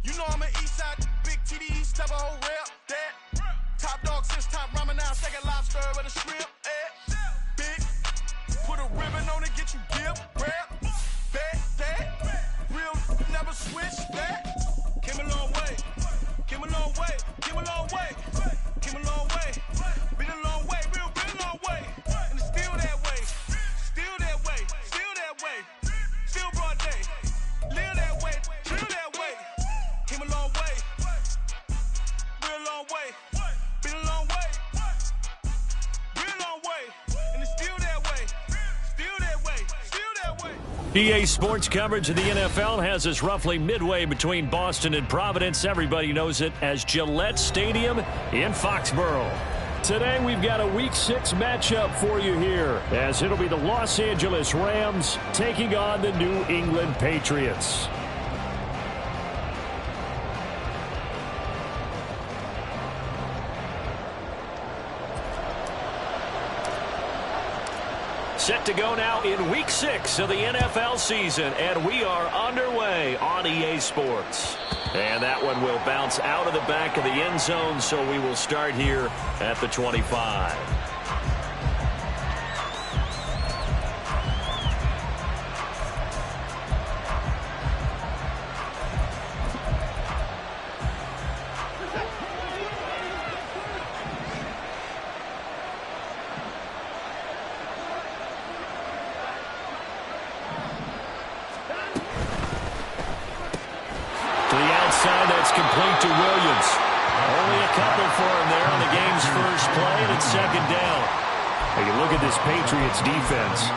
You know I'm an east side, big TDs, type of whole rep. That top dog since top ramen now, second lobster with a shrimp. Big, put a ribbon on it, get you gift, grab. That, real never switch that. Came a long way, came a long way, came a long way, came a long way. Been a long way, real long way. And it's still that way, still that way, still that way. Still broad day, live that way, chill that way. Came a long way, real long way. Been a long way, real long way. And it's still that way, still that way, still that way. EA Sports coverage of the NFL has us roughly midway between Boston and Providence. Everybody knows it as Gillette Stadium in Foxborough. Today we've got a Week 6 matchup for you here, as it'll be the Los Angeles Rams taking on the New England Patriots. Set to go now in Week 6 of the NFL season, and we are underway on EA Sports. And that one will bounce out of the back of the end zone, so we will start here at the 25. That's complete to Williams. Only a couple for him there on the game's first play, and it's second down. Now you look at this Patriots defense.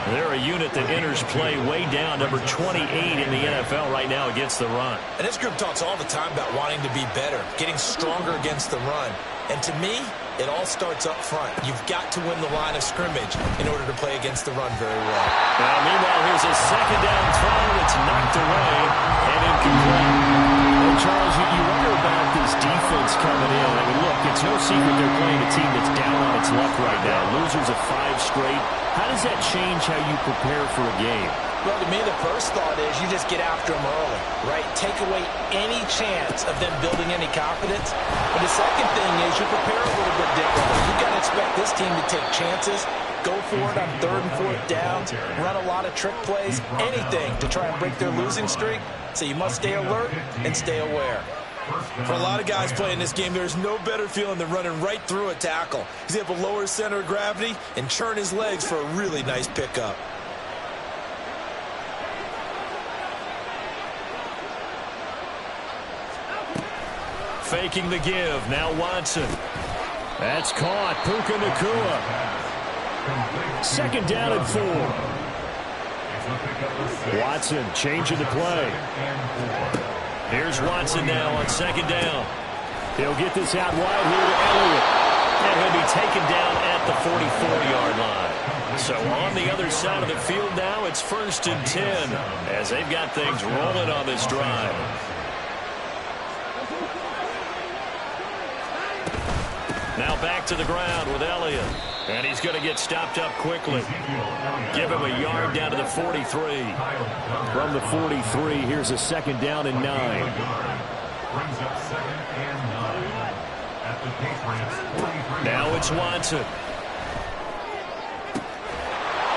They're a unit that enters play way down, number 28 in the NFL right now against the run. And this group talks all the time about wanting to be better, getting stronger against the run. And to me, it all starts up front. You've got to win the line of scrimmage in order to play against the run very well. Now, meanwhile, here's a second down throw. It's knocked away and incomplete. Well, Charles, you wonder about this defense coming in. I mean, look, it's no secret they're playing a team that's down on its luck right now. Losers of 5 straight. How does that change how you prepare for a game? Well, to me, the first thought is you just get after them early, right? Take away any chance of them building any confidence. But the second thing is you prepare a little bit differently. You've got to expect this team to take chances, go for it on 3rd and 4th downs, run a lot of trick plays, anything to try and break their losing streak. So you must stay alert and stay aware. For a lot of guys playing this game, there's no better feeling than running right through a tackle. He's able to lower his center of gravity and churn his legs for a really nice pickup. Faking the give. Now Watson. That's caught. Puka Nacua. Second down and 4. Watson changing the play. Here's Watson now on second down. He'll get this out wide here to Elliott. And he'll be taken down at the 44-yard line. So on the other side of the field now, it's 1st and 10 as they've got things rolling on this drive. Now back to the ground with Elliott. And he's going to get stopped up quickly. Give him a yard down to the 43. From the 43, here's a second down and 9. Now it's Watson.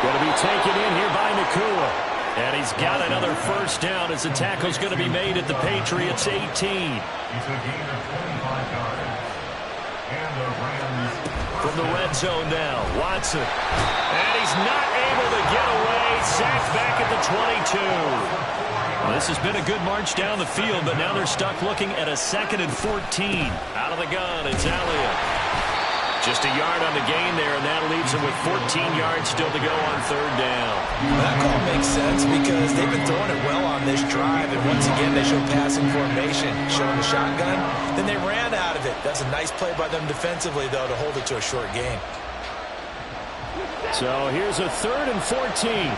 Going to be taken in here by Nacua. And he's got another first down as the tackle's going to be made at the Patriots 18. From the red zone now, Watson. And he's not able to get away. Sacked back at the 22. Well, this has been a good march down the field, but now they're stuck looking at a 2nd and 14. Out of the gun, it's Elliott. Just a yard on the gain there, and that leaves him with 14 yards still to go on 3rd down. Well, that call makes sense because they've been throwing it well on this drive, and once again they show passing formation, showing the shotgun. Then they ran out of it. That's a nice play by them defensively, though, to hold it to a short gain. So here's a 3rd and 14.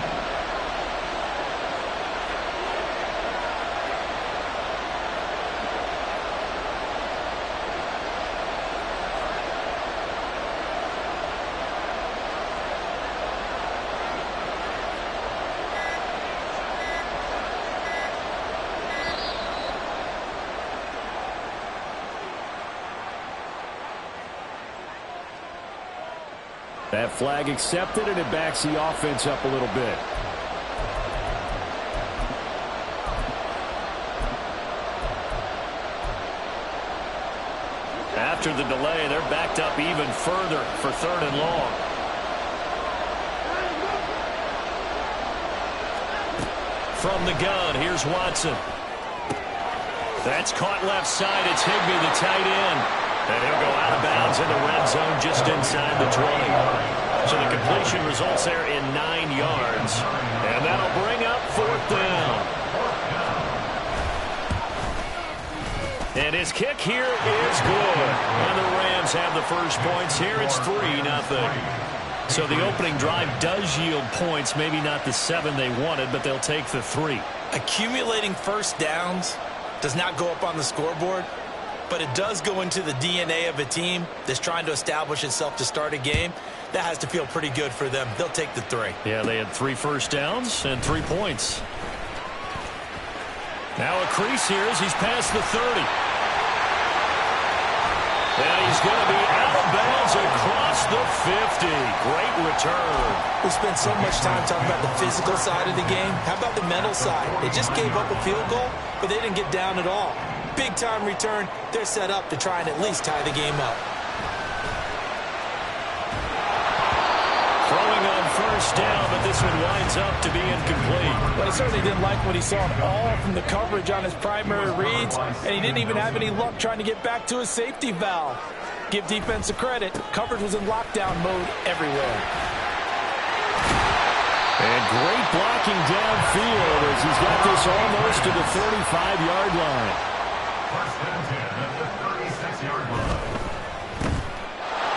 That flag accepted, and it backs the offense up a little bit. After the delay, they're backed up even further for 3rd and long. From the gun, here's Watson. That's caught left side. It's Higbee, the tight end. And he'll go out of bounds in the red zone just inside the 20. So the completion results there in 9 yards. And that'll bring up 4th down. And his kick here is good. And the Rams have the first points here. It's 3-0. So the opening drive does yield points. Maybe not the 7 they wanted, but they'll take the 3. Accumulating first downs does not go up on the scoreboard, but it does go into the DNA of a team that's trying to establish itself to start a game. That has to feel pretty good for them. They'll take the 3. Yeah, they had 3 first downs and 3 points. Now a crease here as he's past the 30. And he's going to be out of bounds across the 50. Great return. We spent so much time talking about the physical side of the game. How about the mental side? They just gave up a field goal, but they didn't get down at all. Big-time return. They're set up to try and at least tie the game up. Throwing on first down, but this one winds up to be incomplete. But he certainly didn't like what he saw at all from the coverage on his primary reads, and he didn't even have any luck trying to get back to his safety valve. Give defense a credit. Coverage was in lockdown mode everywhere. And great blocking downfield as he's got this almost to the 35-yard line.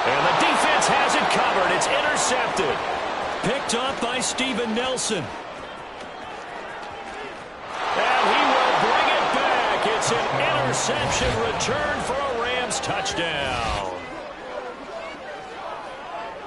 And the defense has it covered. It's intercepted. Picked up by Steven Nelson. And he will bring it back. It's an interception return for a Rams touchdown.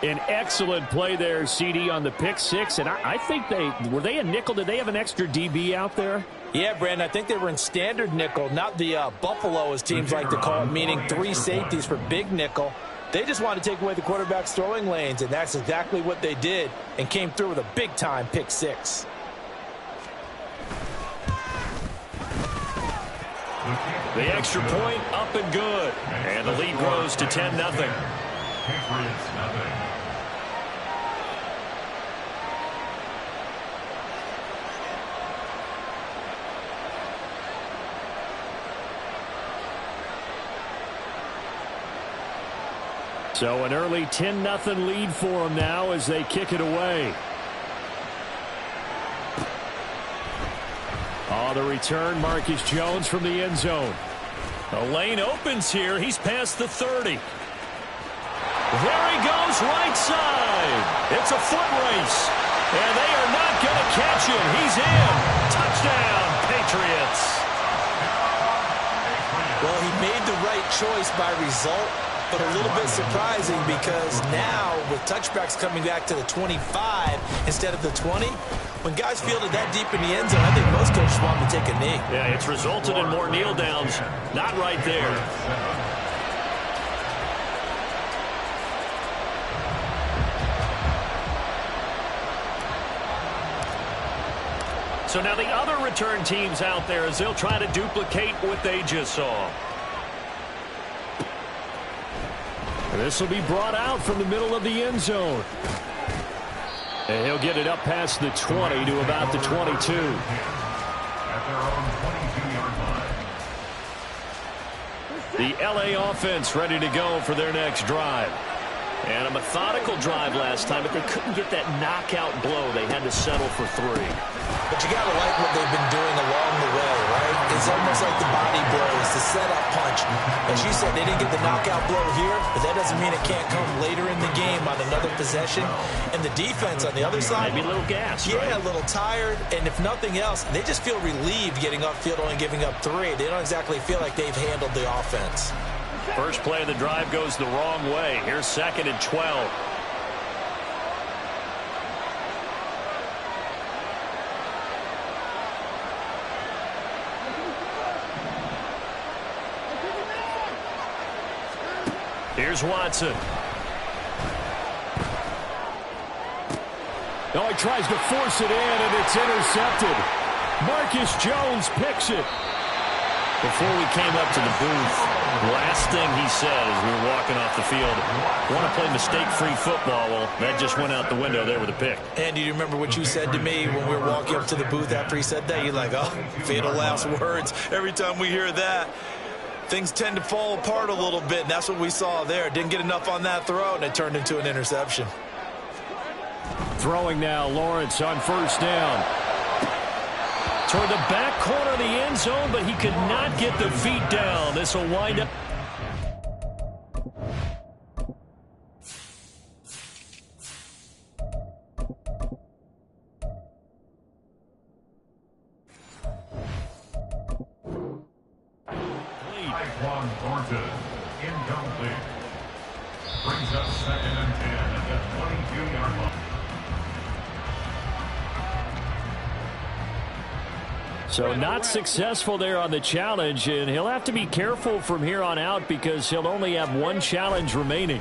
An excellent play there, CD, on the pick 6. And I think were they a nickel? Did they have an extra DB out there? Yeah, Brandon, I think they were in standard nickel, not the Buffalo, as teams like to call it, meaning 3 safeties for big nickel. They just wanted to take away the quarterback's throwing lanes, and that's exactly what they did, and came through with a big-time pick 6. The extra point up and good. And the lead grows to 10-0. So an early 10-0 lead for them now as they kick it away. Oh, the return, Marcus Jones from the end zone. The lane opens here. He's past the 30. There he goes, right side. It's a foot race. And they are not going to catch him. He's in. Touchdown, Patriots. Well, he made the right choice by result, but a little bit surprising because now with touchbacks coming back to the 25 instead of the 20, when guys fielded that deep in the end zone, I think most coaches want them to take a knee. Yeah, it's resulted in more kneel downs. Not right there. So now the other return teams out there as they'll try to duplicate what they just saw. This will be brought out from the middle of the end zone. And he'll get it up past the 20 to about the 22. The LA offense ready to go for their next drive. And a methodical drive last time, but they couldn't get that knockout blow. They had to settle for 3. But you got to like what they've been doing along the way, right? It's almost like the body blows, the setup punch. As you said, they didn't get the knockout blow here, but that doesn't mean it can't come later in the game on another possession. And the defense on the other side, maybe a little gas, yeah, right? A little tired. And if nothing else, they just feel relieved getting upfield, only giving up 3. They don't exactly feel like they've handled the offense. First play of the drive goes the wrong way. Here's 2nd and 12. Here's Watson. Oh, he tries to force it in, and it's intercepted. Marcus Jones picks it. Before we came up to the booth, the last thing he said as we were walking off the field, want to play mistake-free football. Well, that just went out the window there with a pick. And do you remember what you said to me when we were walking up to the booth after he said that? You're like, oh, fatal last words. Every time we hear that, things tend to fall apart a little bit, and that's what we saw there. Didn't get enough on that throw, and it turned into an interception. Throwing now, Lawrence on first down. Toward the back corner of the end zone, but he could not get the feet down. This will wind up. Thornton, incomplete. Brings up 2nd and 10 at the 22-yard line. So not successful there on the challenge, and he'll have to be careful from here on out because he'll only have one challenge remaining.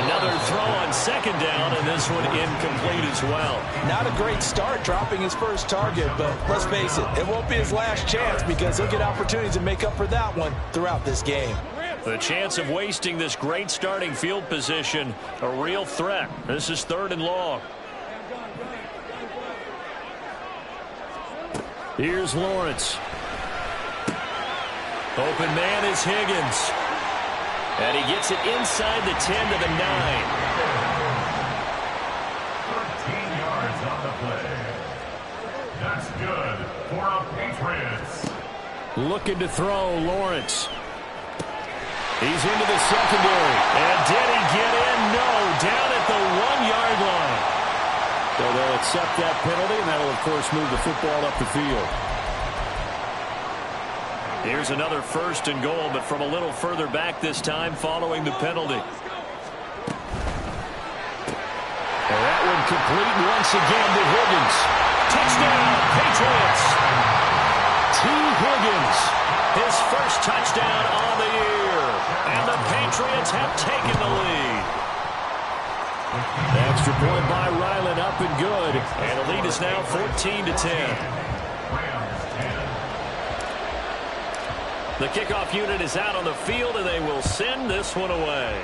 Another throw on 2nd down, and this one incomplete as well. Not a great start dropping his first target, but let's face it, it won't be his last chance because he'll get opportunities to make up for that one throughout this game. The chance of wasting this great starting field position, a real threat. This is 3rd and long. Here's Lawrence. Open man is Higgins. And he gets it inside the 10 to the 9. 13 yards on the play. That's good for a Patriots. Looking to throw, Lawrence. He's into the secondary. And did he get in? No, down at the 1-yard line. So they'll accept that penalty, and that'll, of course, move the football up the field. Here's another 1st and goal, but from a little further back this time following the penalty. And that one complete once again to Higgins. Touchdown, Patriots. T. Higgins, his first touchdown on the year. And the Patriots have taken the lead. The extra point by Ryland up and good. And the lead is now 14-10. The kickoff unit is out on the field, and they will send this one away.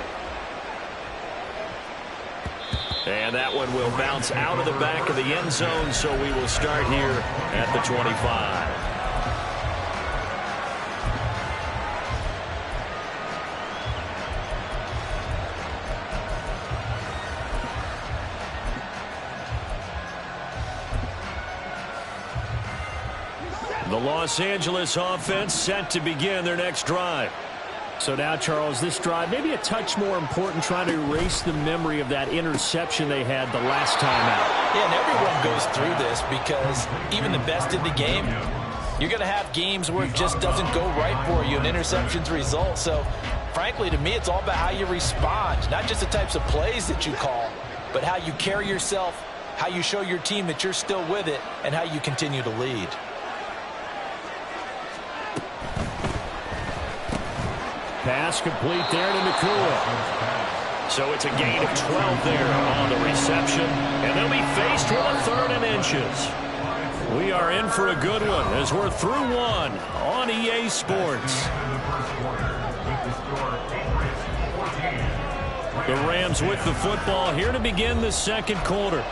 And that one will bounce out of the back of the end zone, so we will start here at the 25. The Los Angeles offense set to begin their next drive. So now, Charles, this drive maybe a touch more important, trying to erase the memory of that interception they had the last time out. Yeah, and everyone goes through this because even the best in the game, you're going to have games where it just doesn't go right for you and interceptions result. So, frankly, to me, it's all about how you respond, not just the types of plays that you call, but how you carry yourself, how you show your team that you're still with it, and how you continue to lead. Pass complete there to Nakua. So it's a gain of 12 there on the reception. And they'll be faced with a 3rd and inches. We are in for a good one as we're through one on EA Sports. The Rams with the football here to begin the 2nd quarter,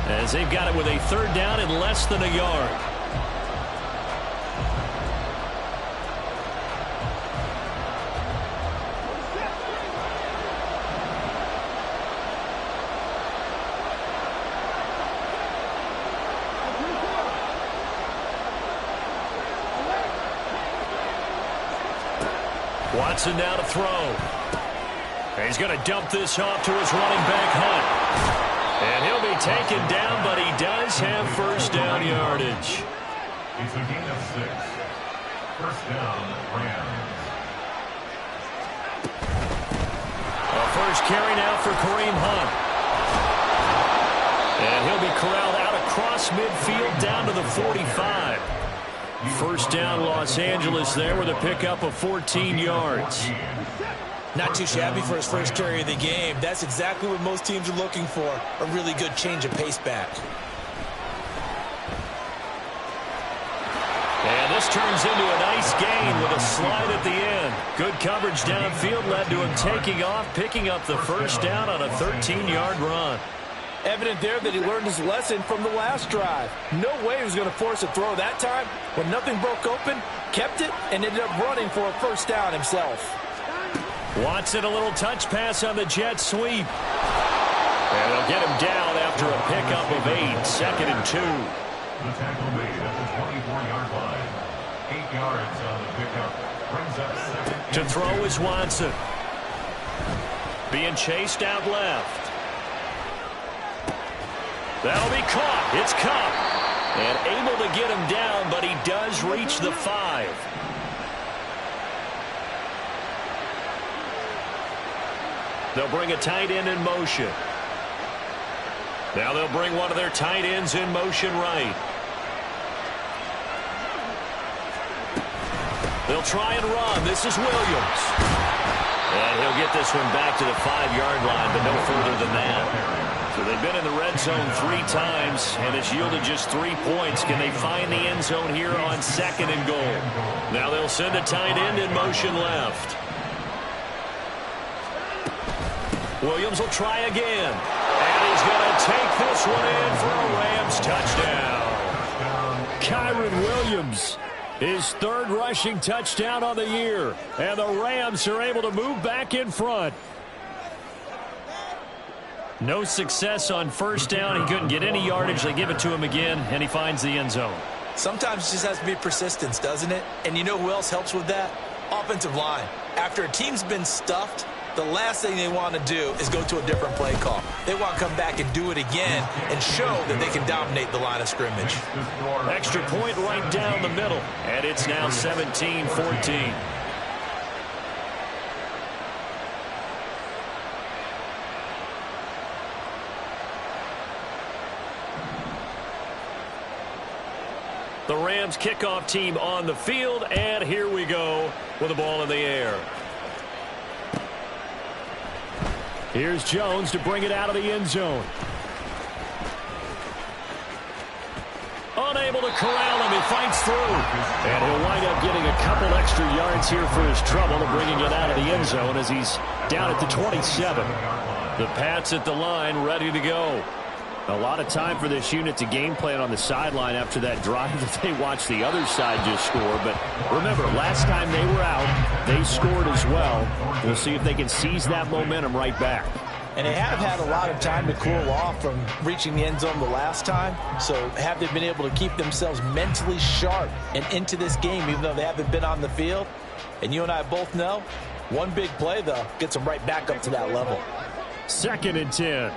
as they've got it with a 3rd down and less than a yard. Watson now to throw. He's going to dump this off to his running back, Hunt. And he'll be taken down, but he does have 1st down yardage. It's a gain of 6. 1st down, Rams. A first carry now for Kareem Hunt. And he'll be corralled out across midfield down to the 45. 1st down Los Angeles there with a pickup of 14 yards. Not too shabby for his first carry of the game. That's exactly what most teams are looking for, a really good change of pace back. And this turns into a nice gain with a slide at the end. Good coverage downfield led to him taking off, picking up the first down on a 13-yard run. Evident there that he learned his lesson from the last drive. No way he was going to force a throw that time. When nothing broke open, kept it, and ended up running for a first down himself. Watson, a little touch pass on the jet sweep. And they'll get him down after a pickup of 8, 2nd and 2. The tackle made at the 24-yard line. 8 yards on the pickup. Brings up 2nd. To throw is Watson. Being chased out left. That'll be caught. It's Cup. And able to get him down, but he does reach the 5. They'll bring a tight end in motion. Now they'll bring one of their tight ends in motion right. They'll try and run. This is Williams. And he'll get this one back to the 5-yard line, but no further than that. So they've been in the red zone 3 times, and it's yielded just 3 points. Can they find the end zone here on 2nd and goal? Now they'll send a tight end in motion left. Williams will try again. And he's going to take this one in for a Rams touchdown. Kyron Williams, his 3rd rushing touchdown on the year. And the Rams are able to move back in front. No success on first down. He couldn't get any yardage. They give it to him again, and he finds the end zone. Sometimes it just has to be persistence, doesn't it? And you know who else helps with that? Offensive line. After a team's been stuffed, the last thing they want to do is go to a different play call. They want to come back and do it again and show that they can dominate the line of scrimmage. Extra point right down the middle, and it's now 17-14. The Rams kickoff team on the field, and here we go with the ball in the air. Here's Jones to bring it out of the end zone. Unable to corral him. He fights through. And he'll wind up getting a couple extra yards here for his trouble and bringing it out of the end zone as he's down at the 27. The Pats at the line, ready to go. A lot of time for this unit to game plan on the sideline after that drive that they watched the other side just score. But remember, last time they were out, they scored as well. We'll see if they can seize that momentum right back. And they have had a lot of time to cool off from reaching the end zone the last time. So have they been able to keep themselves mentally sharp and into this game, even though they haven't been on the field? And you and I both know, one big play, though, gets them right back up to that level. 2nd and 10.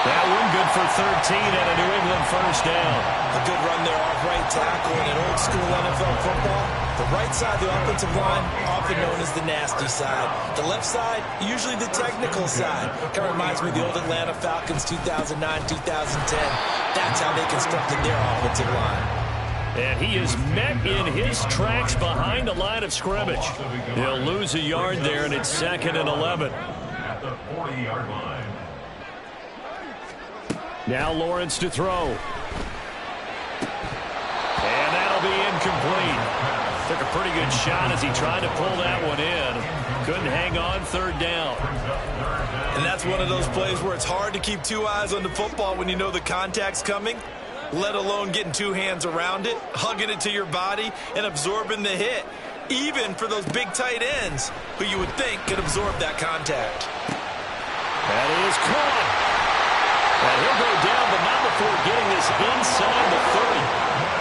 That one good for 13 and a New England first down. A good run there off right tackle in an old school NFL football. The right side of the offensive line, often known as the nasty side. The left side, usually the technical side. Kind of reminds me of the old Atlanta Falcons 2009, 2010. That's how they constructed their offensive line. And he is met in his tracks behind the line of scrimmage. He'll lose a yard there, and it's 2nd and 11. At the 40-yard line. Now Lawrence to throw. And that'll be incomplete. Took a pretty good shot as he tried to pull that one in. Couldn't hang on, 3rd down. And that's one of those plays where it's hard to keep 2 eyes on the football when you know the contact's coming, let alone getting 2 hands around it, hugging it to your body, and absorbing the hit. Even for those big tight ends who you would think could absorb that contact. That is caught. And he'll go down, but not before getting this inside the 30.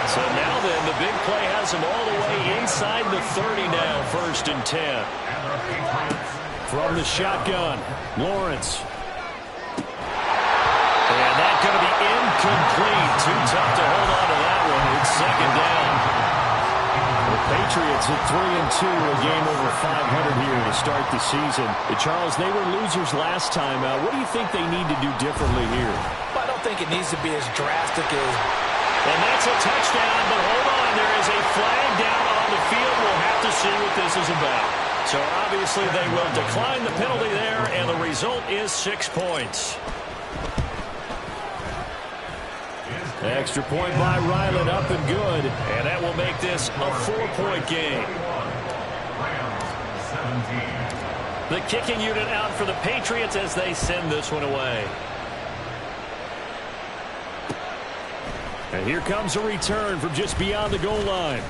So now then, the big play has him all the way inside the 30 now, 1st and 10. From the shotgun, Lawrence. And that's going to be incomplete. Too tough to hold on to that one. It's 2nd down. The Patriots at 3-2, a game over 500 here to start the season. Charles, they were losers last time. What do you think they need to do differently here? Well, I don't think it needs to be as drastic as And that's a touchdown, but hold on. There is a flag down on the field. We'll have to see what this is about. So obviously they will decline the penalty there, and the result is 6 points. Extra point by Ryland, up and good. And that will make this a 4-point game. The kicking unit out for the Patriots as they send this one away. And here comes a return from just beyond the goal line.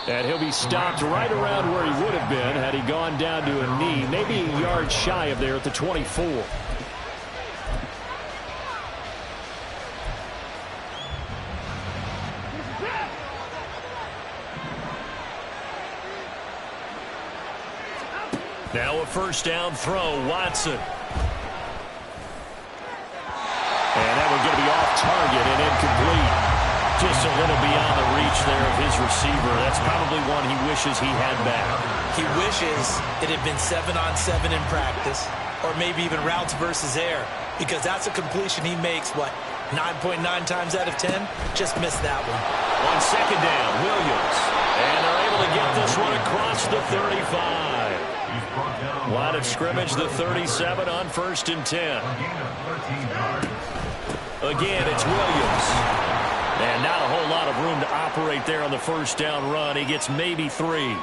And he'll be stopped right around where he would have been had he gone down to a knee, maybe a yard shy of there at the 24. Now a first down throw, Watson. And that one going to be off target and incomplete. Just a little beyond the reach there of his receiver. That's probably one he wishes he had back. He wishes it had been 7-on-7 in practice, or maybe even routes versus air, because that's a completion he makes, 9.9 times out of 10? Just missed that one. On second down, Williams. And they're able to get this one across the 35. Line of scrimmage, the 37 on 1st and 10. Again, it's Williams. And not a whole lot of room to operate there on the first down run. He gets maybe 3.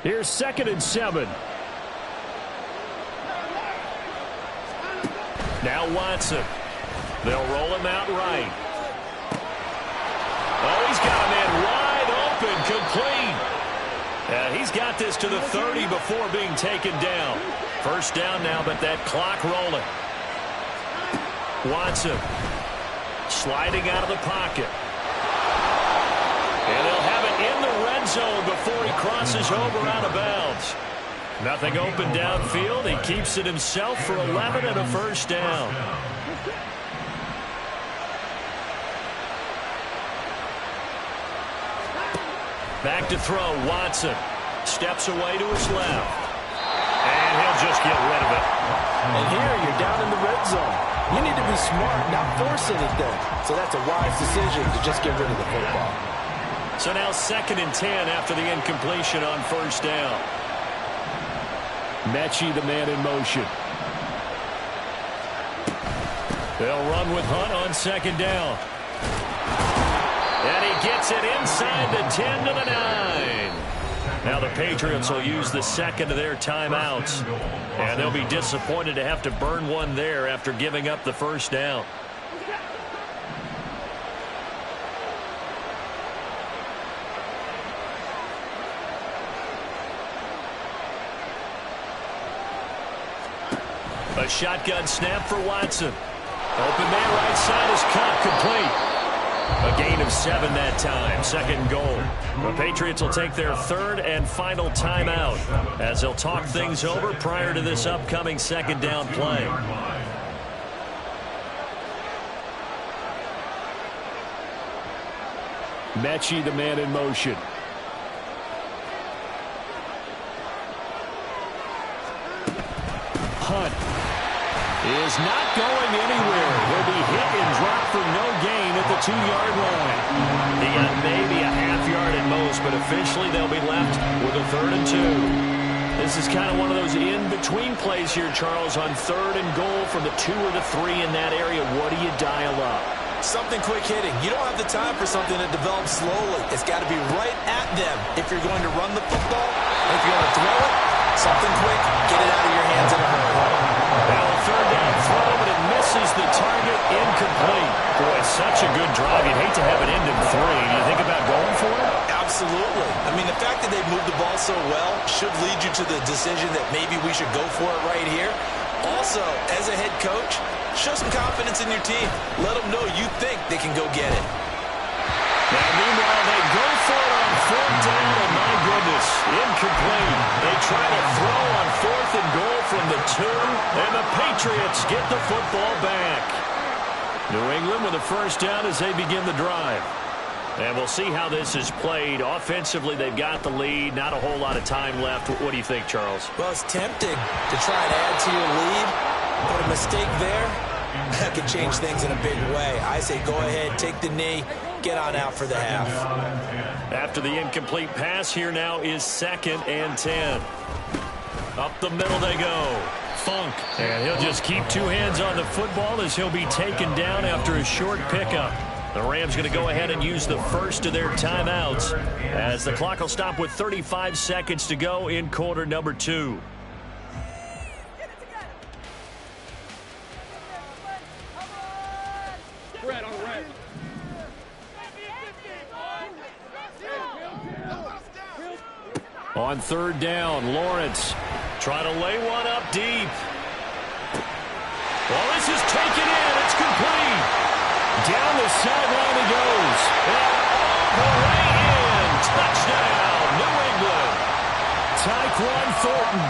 Here's 2nd and 7. Now Watson. They'll roll him out right. Oh, he's got a man wide open, complete. He's got this to the 30 before being taken down. First down now, but that clock rolling. Watson sliding out of the pocket. And they'll have it in the red zone before he crosses over out of bounds. Nothing open downfield. He keeps it himself for 11 and a first down. Back to throw, Watson. Steps away to his left. And he'll just get rid of it. And here you're down in the red zone. You need to be smart, not force anything. So that's a wise decision to just get rid of the football. So now 2nd and 10 after the incompletion on first down. Mechie, the man in motion. They'll run with Hunt on 2nd down. And he gets it inside the 10 to the 9. Now the Patriots will use the second of their timeouts. And they'll be disappointed to have to burn one there after giving up the first down. A shotgun snap for Watson. Open man right side is cut, complete. A gain of 7 that time, 2nd goal. The Patriots will take their 3rd and final timeout as they'll talk things over prior to this upcoming 2nd down play. Mechie, the man in motion. Hunt is not going anywhere. He'll be hit and dropped for no gain at the 2-yard line. He got maybe a half yard at most, but officially they'll be left with a 3rd and 2. This is kind of one of those in-between plays here, Charles, on 3rd and goal from the 2 or the 3 in that area. What do you dial up? Something quick hitting. You don't have the time for something that develops slowly. It's got to be right at them if you're going to run the football. If you're going to throw it, something quick, get it out of your hands in a hurry. Now a 3rd down throw, but it misses the target, incomplete. Boy, it's such a good drive. You'd hate to have it end in 3. Do you think about going for it? Absolutely. I mean, the fact that they moved the ball so well should lead you to the decision that maybe we should go for it right here. Also, as a head coach, show some confidence in your team. Let them know you think they can go get it. Now, meanwhile, they go for it on 4th down, and my goodness, incomplete. They try to throw on 4th and goal from the 2, and the Patriots get the football back. New England with a first down as they begin the drive. And we'll see how this is played. Offensively, they've got the lead. Not a whole lot of time left. What do you think, Charles? Well, it's tempting to try and add to your lead, but a mistake there, that could change things in a big way. I say go ahead, take the knee, get on out for the half. After the incomplete pass, here now is 2nd and 10. Up the middle they go. Funk. And he'll just keep 2 hands on the football as he'll be taken down after a short pickup. The Rams going to go ahead and use the first of their timeouts as the clock will stop with 35 seconds to go in quarter number 2. On 3rd down, Lawrence trying to lay one up deep. Well, this is taken in. It's complete. Down the sideline he goes. And all the way in. Touchdown, New England. Tyquan Thornton.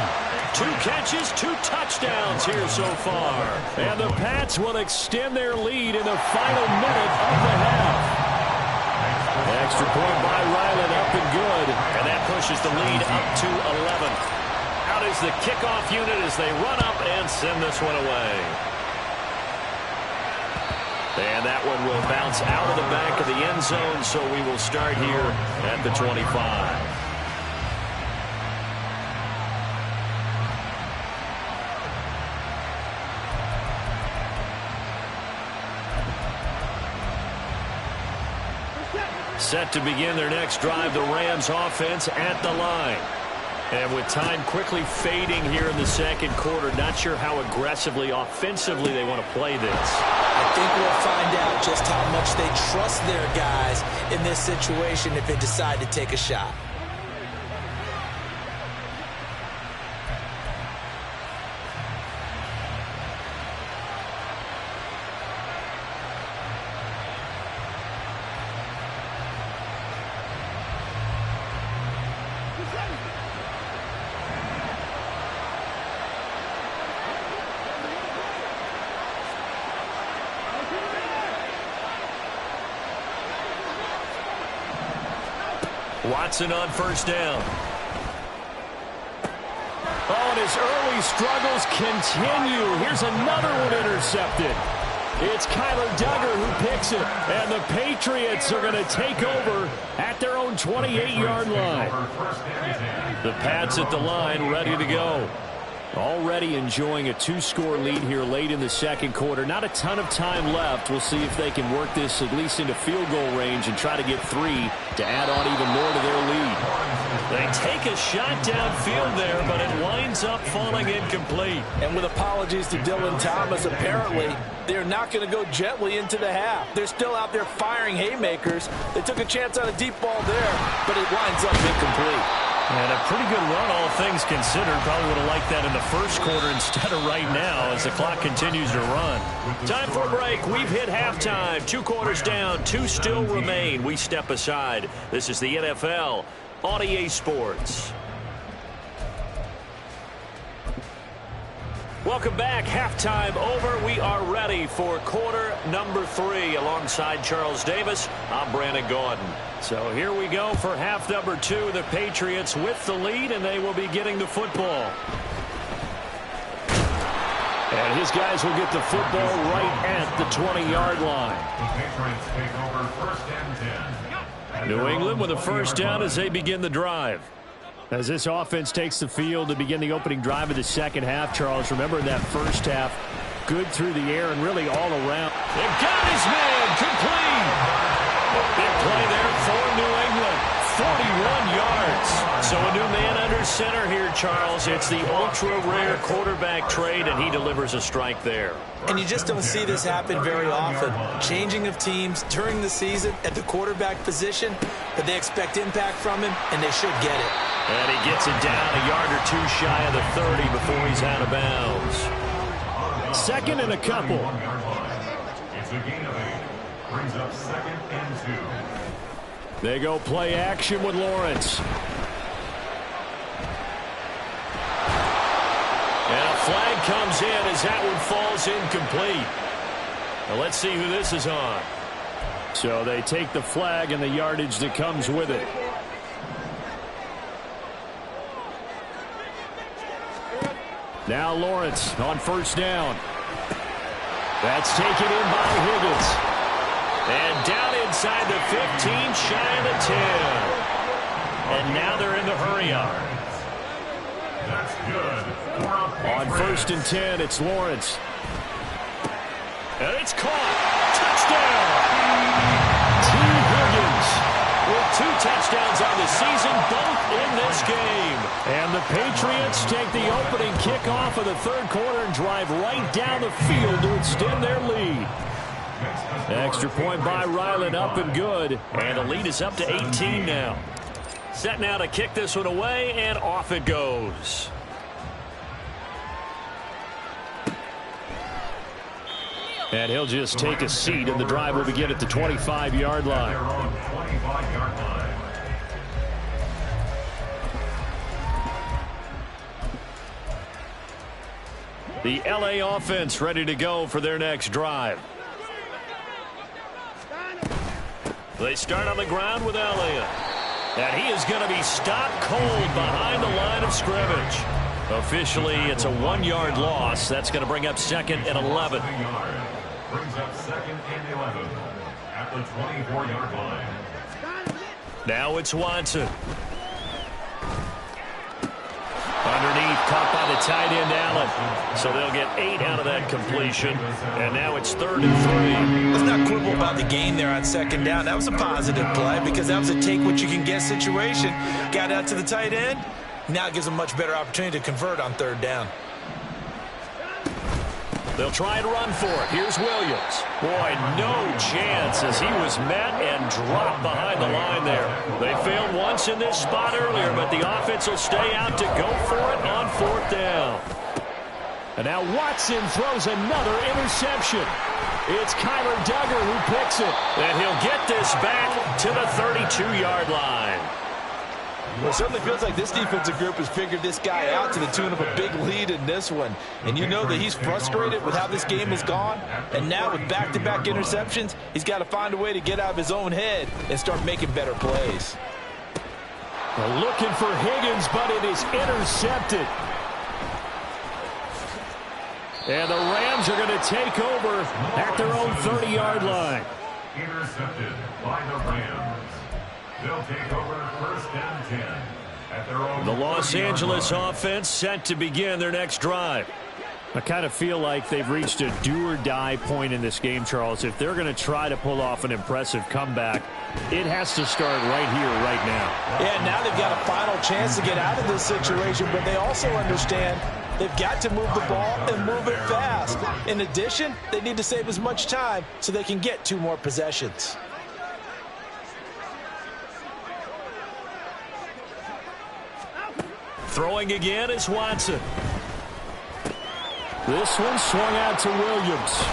2 catches, 2 touchdowns here so far. And the Pats will extend their lead in the final minute of the half. Extra point by Ryland, up and good. And that pushes the lead up to 11. Out is the kickoff unit as they run up and send this one away. And that one will bounce out of the back of the end zone, so we will start here at the 25. Set to begin their next drive, the Rams offense at the line. And with time quickly fading here in the second quarter, not sure how aggressively, offensively they want to play this. I think we'll find out just how much they trust their guys in this situation if they decide to take a shot. Watson on 1st down. Oh, and his early struggles continue. Here's another one intercepted. It's Kyler Duggar who picks it. And the Patriots are going to take over at their own 28-yard line. The Pats at the line, ready to go. Already enjoying a 2-score lead here late in the second quarter. Not a ton of time left. We'll see if they can work this at least into field goal range and try to get 3 to add on even more to their lead. They take a shot downfield there, but it winds up falling incomplete. And with apologies to Dylan Thomas, apparently they're not going to go gently into the half. They're still out there firing haymakers. They took a chance on a deep ball there, but it winds up incomplete. And a pretty good run, all things considered. Probably would have liked that in the first quarter instead of right now as the clock continues to run. Time for a break. We've hit halftime. 2 quarters down. 2 still remain. We step aside. This is the NFL on EA Sports. Welcome back. Halftime over. We are ready for quarter number 3. Alongside Charles Davis, I'm Brandon Gordon. So here we go for half number 2. The Patriots with the lead, and they will be getting the football. And his guys will get the football right at the 20-yard line. The Patriots take over 1st and 10. New England with a first down as they begin the drive. As this offense takes the field to begin the opening drive of the second half, Charles, remember in that first half, good through the air and really all around. They've got his man complete. Big play there for New England. 41 yards. So a new man under center here, Charles. It's the ultra-rare quarterback trade, and he delivers a strike there. And you just don't see this happen very often. Changing of teams during the season at the quarterback position, but they expect impact from him, and they should get it. And he gets it down a yard or 2 shy of the 30 before he's out of bounds. 2nd and a couple. It's a gain of 8. Brings up 2nd and 2. They go play action with Lawrence. And a flag comes in as that one falls incomplete. Now let's see who this is on. So they take the flag and the yardage that comes with it. Now Lawrence on first down. That's taken in by Higgins. And down inside the 15, shy of the 10. And now they're in the hurry-up. That's good. On first and 10, it's Lawrence. And it's caught. Touchdown! T. Higgins with 2 touchdowns on the season, both in this game. And the Patriots take the opening kickoff of the third quarter and drive right down the field to extend their lead. Extra point by Ryland, up and good. And the lead is up to 18 now. Set now to kick this one away, and off it goes. And he'll just take a seat, and the drive will begin at the 25-yard line. The LA offense ready to go for their next drive. They start on the ground with Elliott. And he is going to be stopped cold behind the line of scrimmage. Officially, it's a 1-yard loss. That's going to bring up 2nd and 11. Brings up 2nd and 11 at the 24-yard line. Now it's Watson. Underneath, caught by the tight end, Allen. So they'll get 8 out of that completion. And now it's 3rd and 3. Let's not quibble about the gain there on 2nd down. That was a positive play because that was a take-what-you-can-get situation. Got out to the tight end. Now it gives them a much better opportunity to convert on 3rd down. They'll try and run for it. Here's Williams. Boy, no chance as he was met and dropped behind the line there. They failed once in this spot earlier, but the offense will stay out to go for it on 4th down. And now Watson throws another interception. It's Kyler Duggar who picks it. And he'll get this back to the 32-yard line. Well, it certainly feels like this defensive group has figured this guy out to the tune of a big lead in this one. And you know that he's frustrated with how this game has gone. And now with back-to-back interceptions, he's got to find a way to get out of his own head and start making better plays. They're looking for Higgins, but it is intercepted. And the Rams are going to take over at their own 30-yard line. Intercepted by the Rams. They'll take over 1st and 10 at their own. The Los Angeles offense set to begin their next drive. I kind of feel like they've reached a do-or-die point in this game, Charles. If they're going to try to pull off an impressive comeback, it has to start right here, right now. Yeah, now they've got a final chance to get out of this situation, but they also understand they've got to move the ball and move it fast. In addition, they need to save as much time so they can get 2 more possessions. Throwing again is Watson. This one swung out to Williams.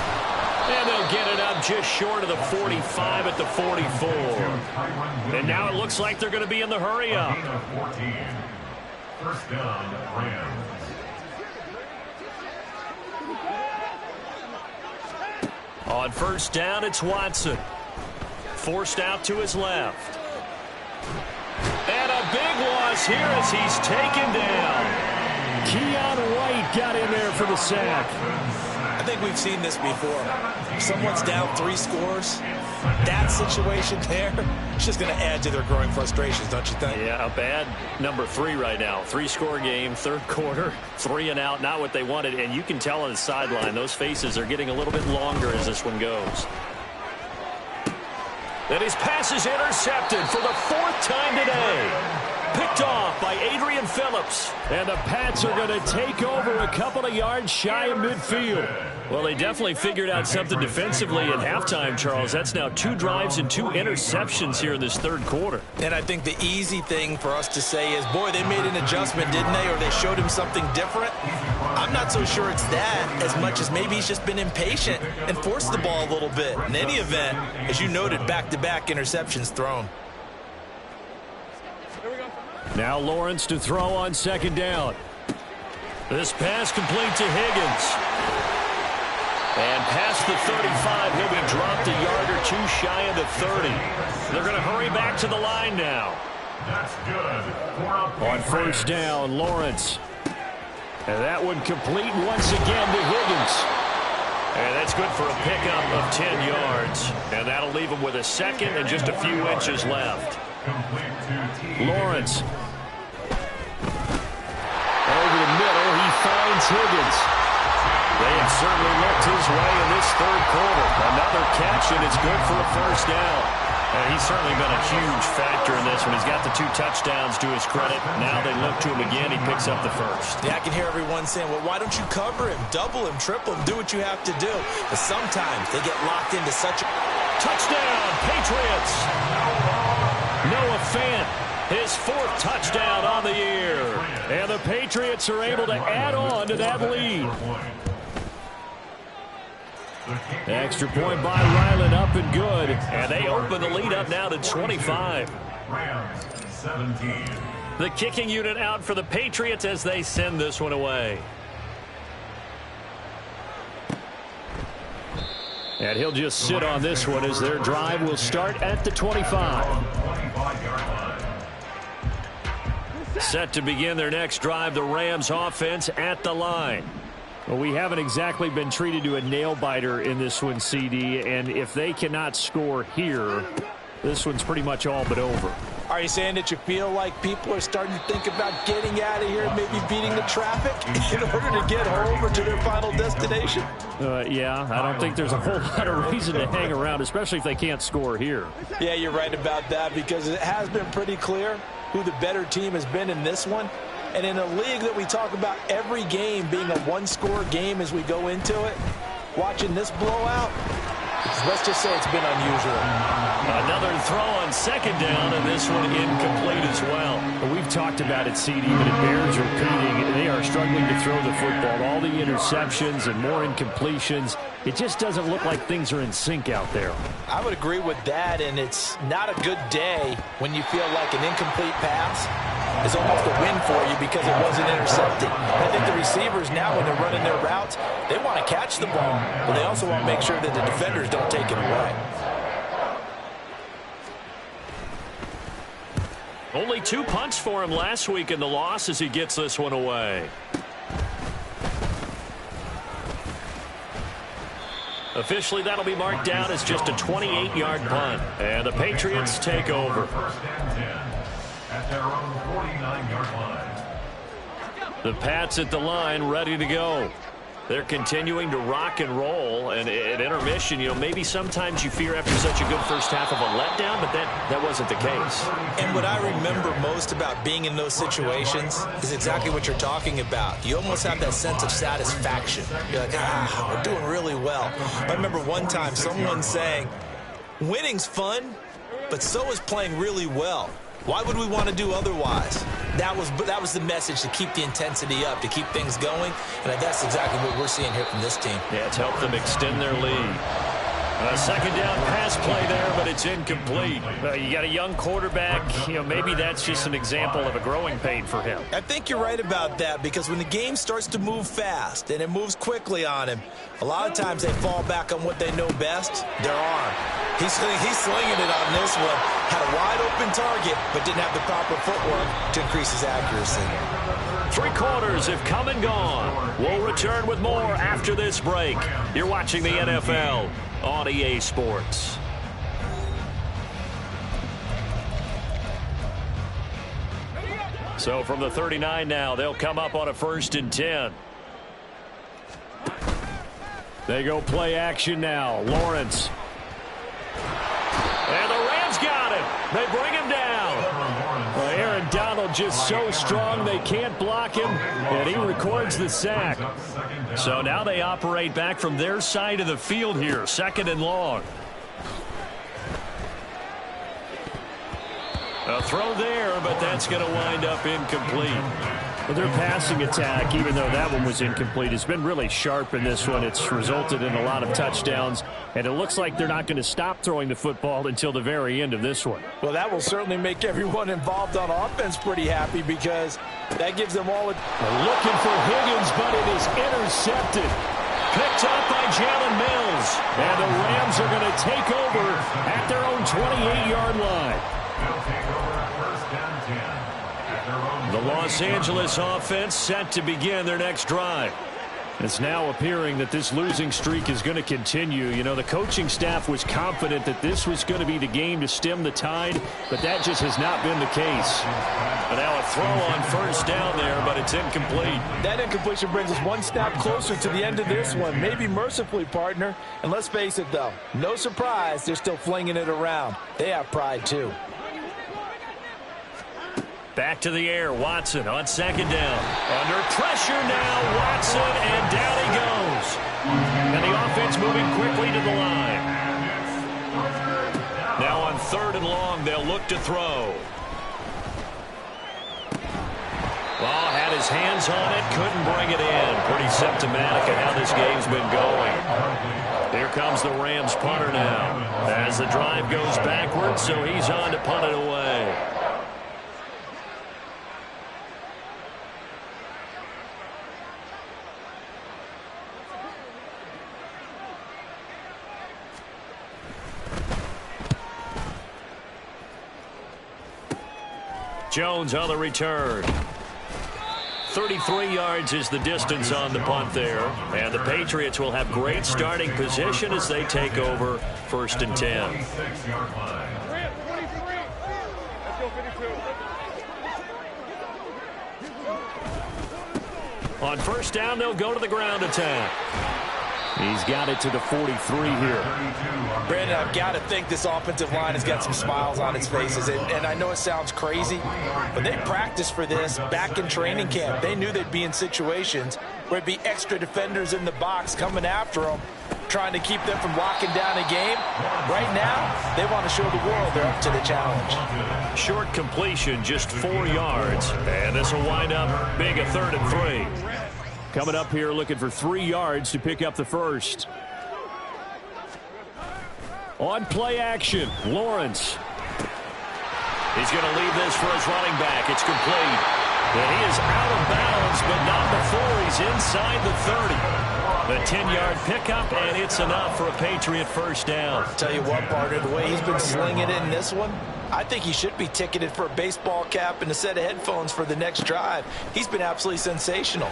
And they'll get it up just short of the 45 at the 44. And now it looks like they're going to be in the hurry-up. 14. 1st down, Rams. On 1st down, it's Watson. Forced out to his left. And a big loss here as he's taken down. Keon White got in there for the sack. I think we've seen this before. If someone's down 3 scores, that situation there, it's just going to add to their growing frustrations, don't you think? Yeah, a bad number 3 right now. 3-score game, 3rd quarter, 3 and out, not what they wanted. And you can tell on the sideline, those faces are getting a little bit longer as this one goes. And his pass is intercepted for the 4th time today. Picked off by Adrian Phillips. And the Pats are going to take over a couple of yards shy of midfield. Well, they definitely figured out something defensively at halftime, Charles. That's now 2 drives and 2 interceptions here in this 3rd quarter. And I think the easy thing for us to say is, boy, they made an adjustment, didn't they? Or they showed him something different. I'm not so sure it's that as much as maybe he's just been impatient and forced the ball a little bit. In any event, as you noted, back-to-back interceptions thrown. Now Lawrence to throw on 2nd down. This pass complete to Higgins. And past the 35, he'll be dropped a yard or two shy of the 30. They're going to hurry back to the line now. That's good. On first down, Lawrence. And that one complete once again to Higgins. And that's good for a pickup of 10 yards. And that'll leave him with a second and just a few inches left. Lawrence. Over the middle, he finds Higgins. They have certainly looked his way in this third quarter. Another catch, and it's good for a first down. And he's certainly been a huge factor in this one. He's got the 2 touchdowns to his credit. Now they look to him again. He picks up the first. Yeah, I can hear everyone saying, well, why don't you cover him, double him, triple him, do what you have to do. But sometimes they get locked into such a... Touchdown, Patriots! Noah Fant, his 4th touchdown on the year. And the Patriots are able to add on to that lead. Extra point by Ryland, up and good. And they open the lead up now to 25. Rams 17. The kicking unit out for the Patriots as they send this one away. And he'll just sit on this one as their drive will start at the 25. Set to begin their next drive, the Rams offense at the line. Well, we haven't exactly been treated to a nail-biter in this one, CD, and if they cannot score here, this one's pretty much all but over. Are you saying that you feel like people are starting to think about getting out of here, maybe beating the traffic in order to get home or to their final destination? Yeah, I don't think there's a whole lot of reason to hang around, especially if they can't score here. Yeah, you're right about that, because it has been pretty clear who the better team has been in this one. And in a league that we talk about every game being a one-score game as we go into it, watching this blowout, let's just say it's been unusual. Another throw on second down, and this one incomplete as well. We've talked about it, CD, but it bears repeating. They are struggling to throw the football. All the interceptions and more incompletions. It just doesn't look like things are in sync out there. I would agree with that, and it's not a good day when you feel like an incomplete pass is almost a win for you because it wasn't intercepted. I think the receivers now, when they're running their routes, they want to catch the ball, but they also want to make sure that the defenders don't take it away. Only 2 punts for him last week in the loss as he gets this one away. Officially, that'll be marked down as just a 28-yard punt. And the Patriots take over. First and 10 at their own 49-yard line. The Pats at the line, ready to go. They're continuing to rock and roll, and at intermission, maybe sometimes you fear after such a good first half of a letdown, but that wasn't the case. And what I remember most about being in those situations is exactly what you're talking about. You almost have that sense of satisfaction. You're like, we're doing really well. I remember one time someone saying, winning's fun, but so is playing really well. Why would we want to do otherwise? That was the message, to keep the intensity up, to keep things going, and that's exactly what we're seeing here from this team. Yeah, it's helped them extend their lead. A second down pass play there, but it's incomplete. You got a young quarterback. Maybe that's just an example of a growing pain for him. I think you're right about that, because when the game starts to move fast and it moves quickly on him, a lot of times they fall back on what they know best, their arm. He's slinging it on this one. Had a wide open target, but didn't have the proper footwork to increase his accuracy. 3 quarters have come and gone. We'll return with more after this break. You're watching the NFL on EA Sports. So from the 39 now, they'll come up on a 1st and 10. They go play action now. Lawrence. And the Rams got him. They bring him down. Well, Aaron Donald just so strong they can't block him, and he records the sack. So now they operate back from their side of the field here, 2nd and long. A throw there, but that's going to wind up incomplete. Well, their passing attack, even though that one was incomplete, has been really sharp in this one. It's resulted in a lot of touchdowns, and it looks like they're not going to stop throwing the football until the very end of this one. Well, that will certainly make everyone involved on offense pretty happy because that gives them all looking for Higgins, but it is intercepted. Picked up by Jalen Mills. And the Rams are going to take over at their own 28-yard line. They'll take over first and 10 at their own. The Los Angeles offense set to begin their next drive. It's now appearing that this losing streak is going to continue. You know, the coaching staff was confident that this was going to be the game to stem the tide, but that just has not been the case. But now a throw on first down there, but it's incomplete. That incompletion brings us one step closer to the end of this one. Maybe mercifully, partner. And let's face it, though, no surprise, they're still flinging it around. They have pride, too. Back to the air, Watson on second down. Under pressure now, Watson, and down he goes. And the offense moving quickly to the line. Now on third and long, they'll look to throw. Well, had his hands on it, couldn't bring it in. Pretty symptomatic of how this game's been going. Here comes the Rams punter now. As the drive goes backwards, so he's on to punt it away. Jones on the return. 33 yards is the distance on the punt there. And the Patriots will have great starting position as they take over first and 10. On first down, they'll go to the ground attack. He's got it to the 43 here. Brandon, I've got to think this offensive line has got some smiles on its faces. And I know it sounds crazy, but they practiced for this back in training camp. They knew they'd be in situations where it'd be extra defenders in the box coming after them, trying to keep them from locking down a game. Right now, they want to show the world they're up to the challenge. Short completion, just 4 yards. And this will wind up being a 3rd and 3. Coming up here looking for 3 yards to pick up the first. On play action, Lawrence. He's going to leave this for his running back. It's complete. And he is out of bounds, but not before he's inside the 30. The 10-yard pickup, and it's enough for a Patriot first down. Tell you what, partner, the way he's been slinging it in this one, I think he should be ticketed for a baseball cap and a set of headphones for the next drive. He's been absolutely sensational.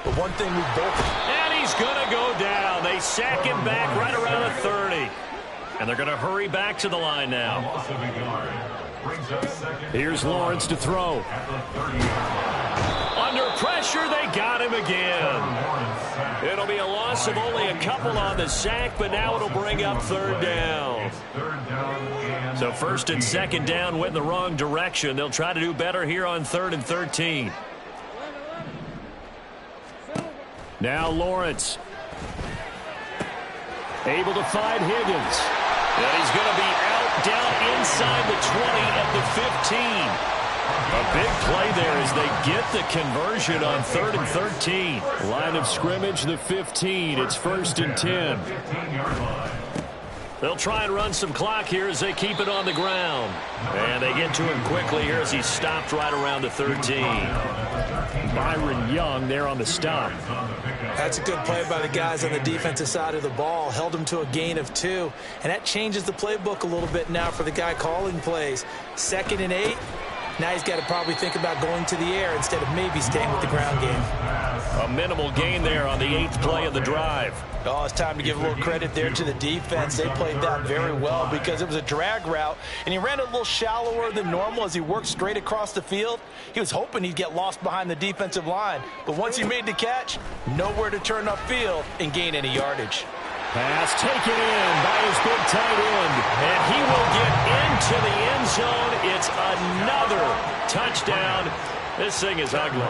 But one thing we both... And he's going to go down. They sack him back right around the 30. And they're going to hurry back to the line now. Here's Lawrence to throw. Under pressure, they got him again. It'll be a loss of only a couple on the sack, but now it'll bring up 3rd down. So 1st and 2nd down went in the wrong direction. They'll try to do better here on 3rd and 13. Now Lawrence. Able to find Higgins. And he's going to be out down inside the 20 at the 15. A big play there as they get the conversion on 3rd and 13. Line of scrimmage, the 15. It's 1st and 10. They'll try and run some clock here as they keep it on the ground. And they get to him quickly here as he's stopped right around the 13. Byron Young there on the stop. That's a good play by the guys on the defensive side of the ball. Held him to a gain of 2. And that changes the playbook a little bit now for the guy calling plays. 2nd and 8. Now he's got to probably think about going to the air instead of maybe staying with the ground game. A minimal gain there on the 8th play of the drive. Oh, it's time to give a little credit there to the defense. They played that very well because it was a drag route, and he ran a little shallower than normal as he worked straight across the field. He was hoping he'd get lost behind the defensive line, but once he made the catch, nowhere to turn upfield and gain any yardage. Pass taken in by his big tight end, and he will get into the end zone. It's another touchdown. This thing is ugly.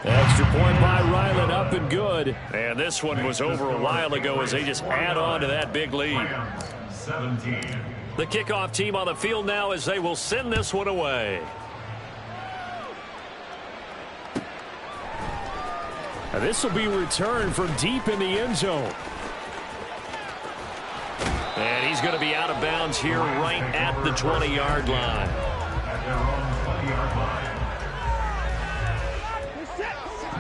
Extra point by Ryland, up and good. And this one was over a while ago as they just add on to that big lead. 17. The kickoff team on the field now as they will send this one away. And this will be returned from deep in the end zone. And he's going to be out of bounds here right at the 20-yard line. At their own 20-yard line.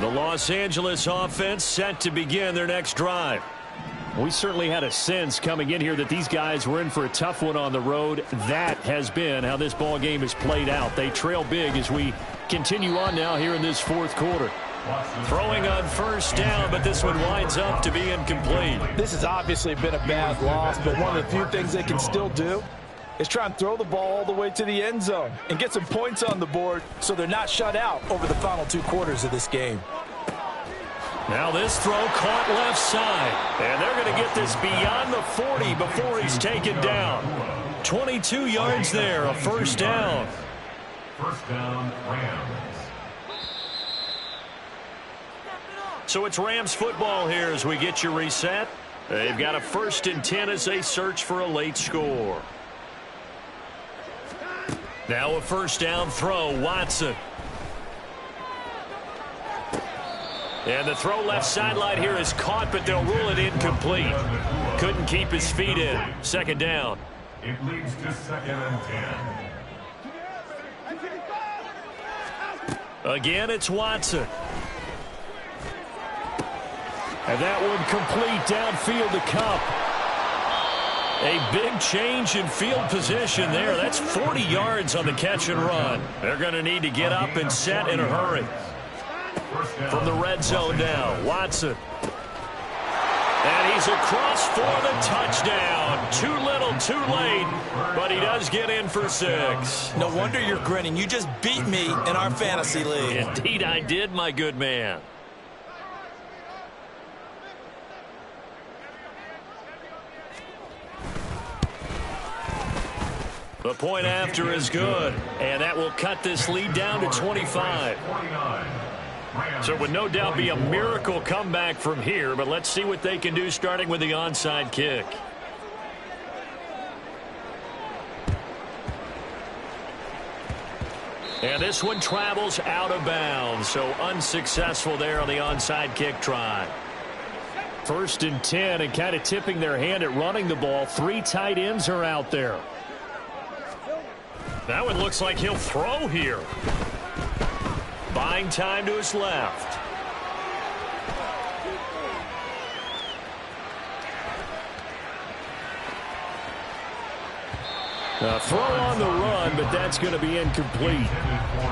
The Los Angeles offense set to begin their next drive. We certainly had a sense coming in here that these guys were in for a tough one on the road. That has been how this ball game has played out. They trail big as we continue on now here in this fourth quarter. Throwing on first down, but this one winds up to be incomplete. This has obviously been a bad loss, but one of the few things they can still do is try and throw the ball all the way to the end zone and get some points on the board so they're not shut out over the final 2 quarters of this game. Now this throw caught left side, and they're going to get this beyond the 40 before he's taken down. 22 yards there, a first down. First down, Rams. So it's Rams football here as we get you reset. They've got a 1st and 10 as they search for a late score. Now a first down throw, Watson. And the throw left sideline here is caught, but they'll rule it incomplete. Couldn't keep his feet in. Second down. It leads to 2nd and 10. Again, it's Watson. And that one complete downfield to Cup. A big change in field position there. That's 40 yards on the catch and run. They're going to need to get up and set in a hurry. From the red zone now, Watson. And he's across for the touchdown. Too little, too late, but he does get in for 6. No wonder you're grinning. You just beat me in our fantasy league. Indeed I did, my good man. The point after is good, and that will cut this lead down to 25. So it would no doubt be a miracle comeback from here, but let's see what they can do starting with the onside kick. And this one travels out of bounds, so unsuccessful there on the onside kick try. 1st and 10, and kind of tipping their hand at running the ball. 3 tight ends are out there. That one looks like he'll throw here. Buying time to his left. A throw on the run, but that's going to be incomplete.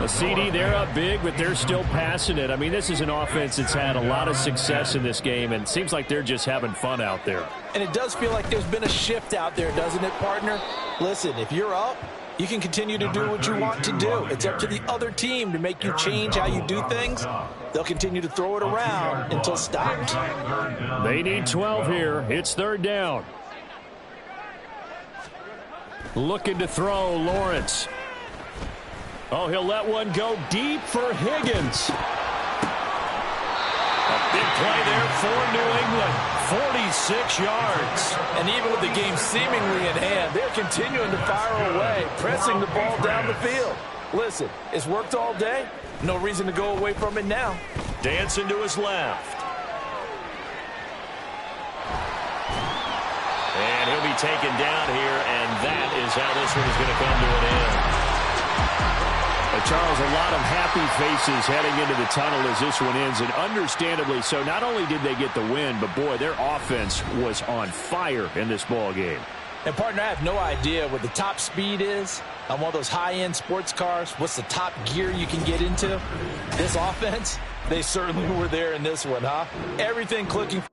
A CD, they're up big, but they're still passing it. I mean, this is an offense that's had a lot of success in this game, and it seems like they're just having fun out there. And it does feel like there's been a shift out there, doesn't it, partner? Listen, if you're up, you can continue to do what you want to do. It's up to the other team to make you change how you do things. They'll continue to throw it around until stopped. They need 12 here. It's 3rd down. Looking to throw, Lawrence. Oh, he'll let one go deep for Higgins. A big play there for New England. 46 yards. And even with the game seemingly in hand, they're continuing to fire away, pressing the ball down the field. Listen, it's worked all day. No reason to go away from it now. Dancing to his left. And he'll be taken down here, and that is how this one is going to come to an end. Charles, a lot of happy faces heading into the tunnel as this one ends, and understandably so. Not only did they get the win, but boy, their offense was on fire in this ball game. And partner, I have no idea what the top speed is on one of those high-end sports cars. What's the top gear you can get into? This offense, they certainly were there in this one, huh? Everything clicking.